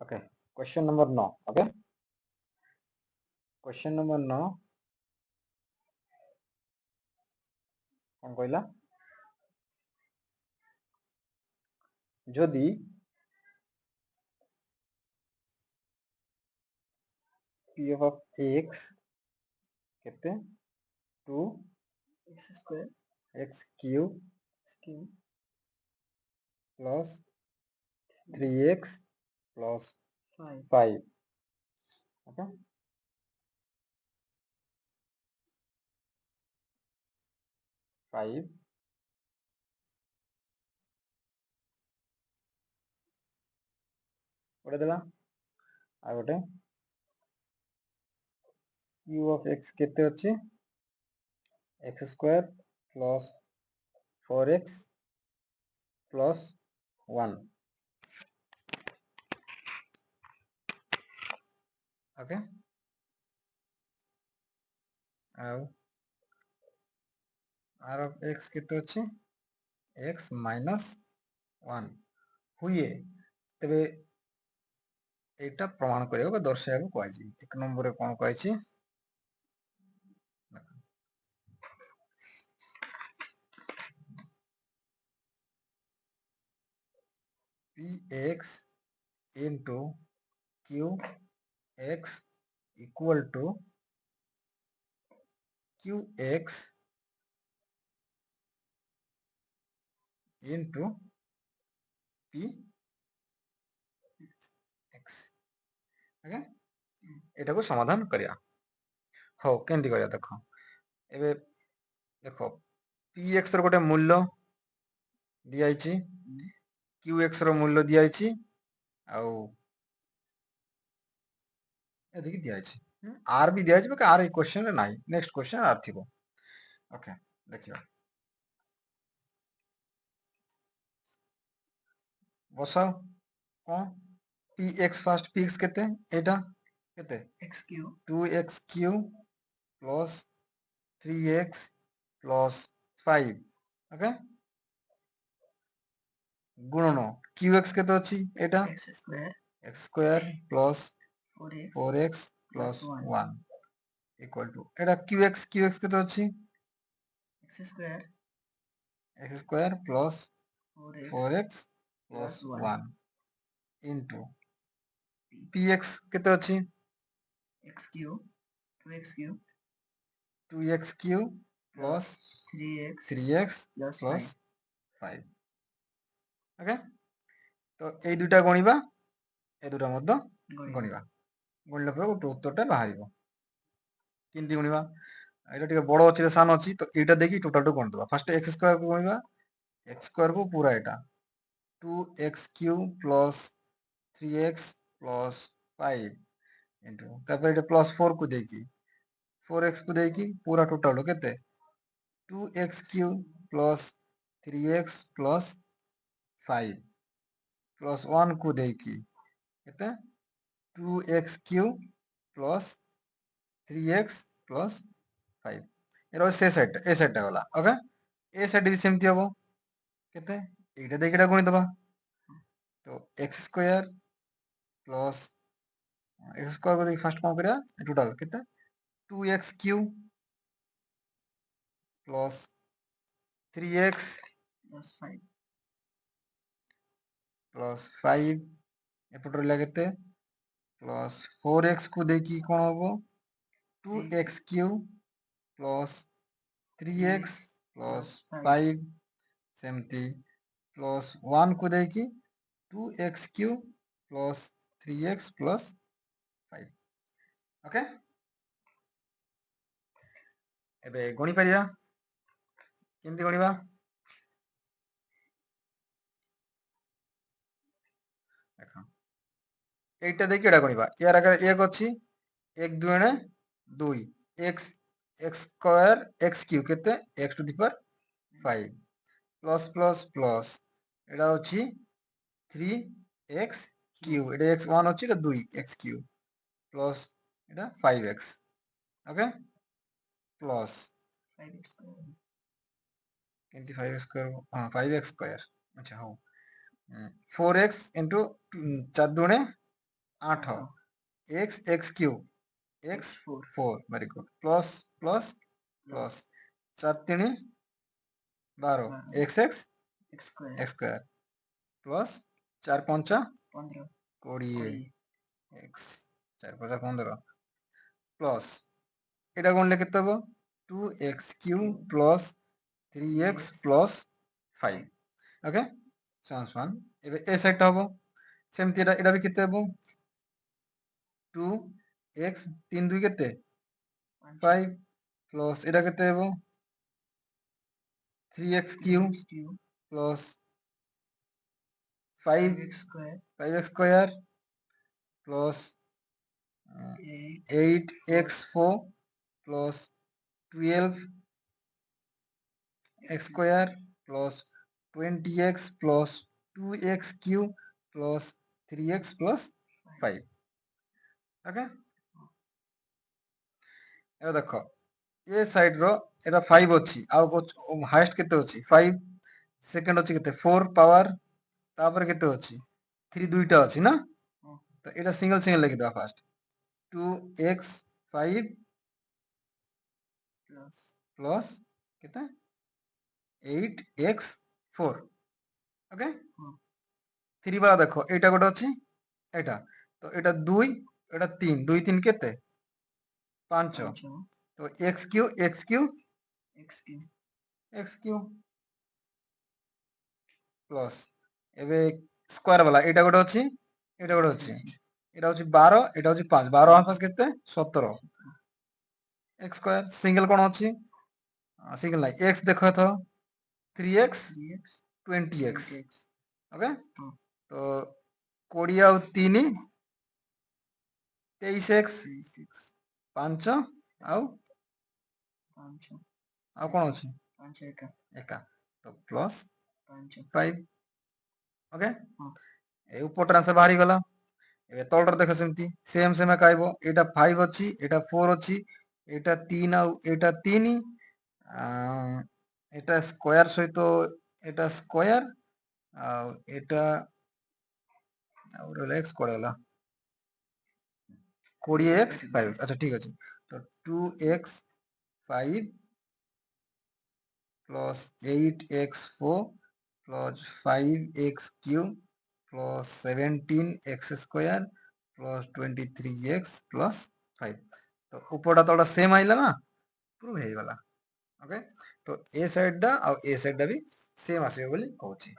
Okay, question number 9. Okay, question number 9 कौन कहला जदि p of x केते 2 x square x cube plus 3x plus 5. Okay, 5 गोटे देला आ गोटे q of x केते अछि x square plus 4x plus 1. Okay, ଆଉ r of x केते अछि x minus 1 हुए तबे एटा प्रमाण करियो बा दर्शाइबो कहै एक नंबर रे कोन कहै छी px into qx equal to qx into px. Okay एटा को समाधान करिया हो केंदी करिया देखो एबे देखो px रो गोटे मूल्य दिया आइची qx रो मूल्य दिया आइची आउ एदिके दिया आइची r भी दिया आइची बक r ए क्वेश्चन रे नाही नेक्स्ट क्वेश्चन r थिबो ओके देखियो बसाओ कोन px फर्स्ट px केते एटा केते x cube 2x cube plus 3x plus 5 okay गुणन qx केते अछि एटा x square plus 4x plus 1 equal to Etah qx केते अछि x square plus 4x plus 1 into px केते अछि x cube 2x cube plus 3x plus 5 okay तो এই দুটা গণিবা এই দুটা মধ্যে গণিবা গণিলে পরে গোটে উত্তরটা বাহারিব কেমতি গণিবা এটা টিকে বড় আছে সান আছে তো এটা দেখি টোটালটা গণি দেবা ফার্স্ট x স্কয়ার को গণিবা x স্কয়ার को पूरा এটা 2x cube plus 3x plus 5 into तापर এটা प्लस 4 को देखी 4x को देखी पूरा टोटल केते 2x cube plus 3x plus 5 plus 1 को देखी केते 2x cube plus 3x plus 5 এর সে সেট এ সেটটা গলা ওকে এ সেট বি সেমতি হবো কেতে এইটা দেখে এটা গণি দেবা তো x square plus x square को देखी फर्स्ट कौन करिया टोटल केते 2x cube plus 3x plus 5 एपट रहिला केते प्लस 4x को देखी कोन हबो 2x cube plus 3x plus 5 सेमती प्लस 1 को देखी 2x cube plus 3x plus 5 okay एबे गणि परिया केमती गणिबा देखो এইটা দেখি এটা গণিবা এর আগে 1 ଅଛି 1 2 এনে 2 x x square x cube কেতে x to the power 5 plus plus plus এটা হচ্ছে 3x কিউব এটা x1 হচ্ছে এটা 2x কিউব প্লাস এটা 5x ওকে প্লাস 5x স্কয়ার কিন্তু 5x স্কয়ার हां 5x স্কয়ার আচ্ছা হও 4x into 4 দুনে 8 x x cube x 4 very good plus plus plus 4 3 12 x x square plus 4 5 20 x 4 5 15 plus এটা করলে কত হবে 2x cube plus 3x plus 5 ওকে সমান এবার এই সাইডটা হবে সেমতি এটা বি কেতে হবে 2x 3 2 কেতে 5 plus এটা কেতে হবে 3x cube plus 5x square plus 8x4 plus 12x square plus 20x plus 2x cube plus 3x plus 5 ওকে এবার দেখো এ সাইড র এটা 5 ଅଛି ଆଉ ହାଇଏଷ୍ଟ କେତେ ଅଛି 5 সেকেন্ড ଅଛି କେତେ 4 পাওয়ার তারপরে কেতে ଅଛି 3 দুইটা ଅଛି না তো এটা সিঙ্গেল সিঙ্গেল লিখি দাও ফার্স্ট 2x 5 প্লাস কেতে 8x 4 ওকে 3 বালা দেখো এটা গোটা ଅଛି এটা তো এটা 2 এটা 3 2 3 কেতে 5 তো x কিউ প্লাস এবে স্কয়ার বালা এটা গোটা ଅଛି এটা গোটা ଅଛି এটা হচ্ছে 12 এটা হচ্ছে 5 12 আর 5 কেতে 17 x স্কয়ার সিঙ্গেল কোন ଅଛି সিঙ্গেল নাই x দেখো এথর 3x 20x ওকে তো 20 ଆଉ 3 23x 5 ଆଉ কোন ଅଛି একা তো প্লাস 5 ওকে এই উপরটা আনসার বাহারি গলা এবে তলটা দেখো সেমতি সেম সেম একা আইবো এটা 5 ଅଛି এটা 4 ଅଛି এটা 3 ଆଉ এটা 3 এটা স্কয়ার সহিত এটা স্কয়ার ଆଉ এটা ଆଉ ରହିଲା x କୁଆଡେ ଗଲା 20x 5 আচ্ছা ঠিক আছে তো 2x 5 plus 8x4 plus 5x cube plus 17x square plus 23x plus 5 তো উপরটা তলটা সেম আইলা না প্রুভ হয়ে গলা ওকে তো এ সাইডটা আর এ সাইডটা বি সেম আসবে বলি কହୁଛି